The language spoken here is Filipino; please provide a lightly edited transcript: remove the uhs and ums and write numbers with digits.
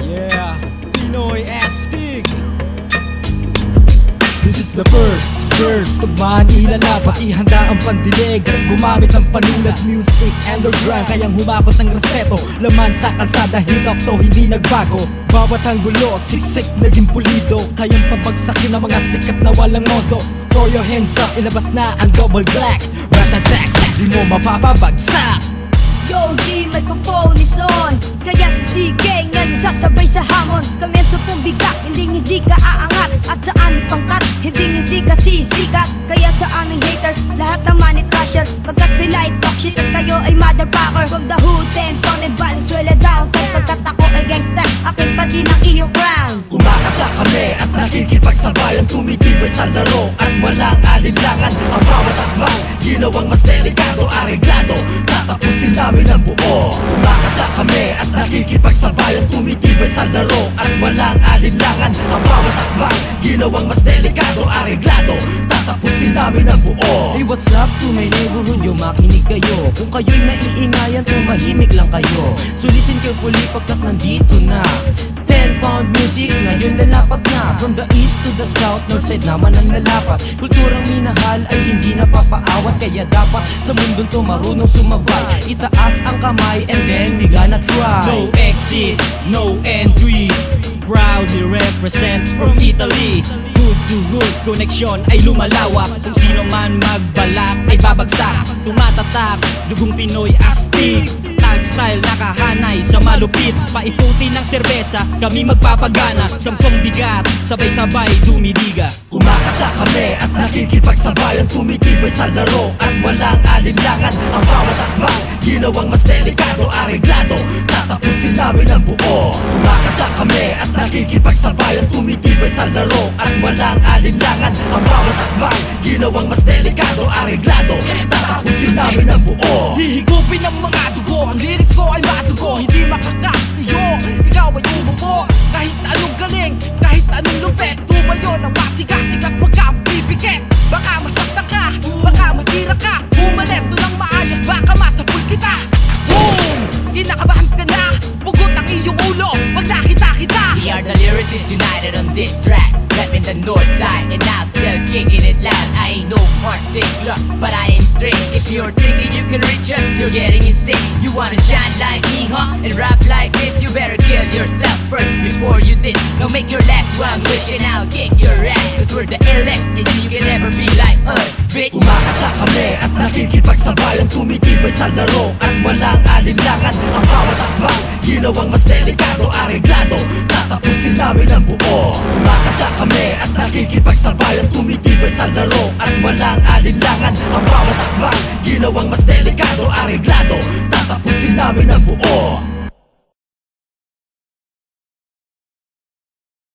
Yeah, Pinoy Astig. This is the first verse, tugmaan ilalapat, ihanda ang pandinig at gumamit ng panulat. Music underground, kayang humakot ng respeto. Laman sa kalsada, hip-hop to hindi nagbago. Bawat anggulo, siksik naging pulido. Kayang pabagsakin ng mga sikat na walang modo. Throw your hands up, ilabas na ang double black. Rat-attack, di mo mapapabagsak. Yo, di magpo-police on. Kaya sa sige, ngayon sasabay sa hamon. Kami sa pumbigat, hindi ka aangat. At sa aming pangkat, hindi ka sisikat. Kaya sa aming haters, lahat naman i-crusher. Pagkat sila ay talk shit at kayo ay motherfucker. From the hood, Tenton and Valenzuela down. Pagkat ako ay gangster, akin pa din ang iyong crown. Kumakasa kami at nakikipagsabayan, tumitibay sa laro at walang alinlangan. Ang bawat akbang, ginawang mas delikado, areglado, tatapusin namin ang buo. Kumakasa kami at nakikipagsabayan, tumitibay sa laro at walang alinlangan. Ang bawat akbang, ginawang mas delikado, areglado, tatapusin namin ang buo. Hey, what's up to my neighborhood, yo, makinig kayo. Kung kayo'y naiingayan, tumahimik lang kayo. So listen carefully pagkat nandito na 10-pound music, ngayon lalapat na. From the east to the south, north side naman ang lalapat. Kulturang minahal ay hindi napapaawat. Kaya dapat sa mundong to marunong sumabay. Itaas ang kamay and then we gonna try. No exit, no entry, proudly represent from Italy. Good to good connection ay lumalawak. Kung sino man magbalak ay babagsak. Tumatatak, dugong Pinoy astig. Tag style nakahanay sa malupit. Paikuti ng serbesa, kami magpapagana. Sampung bigat, sabay-sabay dumidiga. Kumakasa kami at nakikipagsabayan, tumitibay sa laro at walang alinlangan. Ang bawat akbang, ginawang mas delikado, areglado, tatapusin namin ang buo. Kumakasa kami at nakikipagsabayan, tumitibay sa laro at walang alinlangan. Ang bawat akbang, ginawang mas delikado, areglado, tatapusin namin ang buo. Hihigupin ng mga dugo, ang lyrics ko ay matugo, hindi makakatiyo. Ikaw ay umupo, kahit anong galing, kahit anong lupet. Tumayo ng masigasig at magkapipikit. Baka masaktan ka, baka matira ka. Umalit lang maayos, baka masapul kita. Boom! Kinakabahan ka na, pugot ang iyong ulo pag nakita kita. We are the lyricists united on this track. Left in the north side and now still kicking it loud. I ain't no particular, but I am straight. If you're thinking you can reach us, you're getting insane. You wanna shine like me, huh? And rap like this, you better kill yourself first before you this. Now make your last one wish and I'll kick your ass. Cause we're the illest and you can never be like us, bitch. Kumakasa kami at nakikipagsabayan, tumitibay sa laro at walang alinlangan. Ang bawat akbang, ginawang mas delikado, areglado, tatapusin namin ang buo. Kumakasa kami at nakikipagsabayan, tumitibay sa laro at walang alinlangan. Ang bawat akbang, ginawang mas delikado, areglado, tatapusin namin ang buo.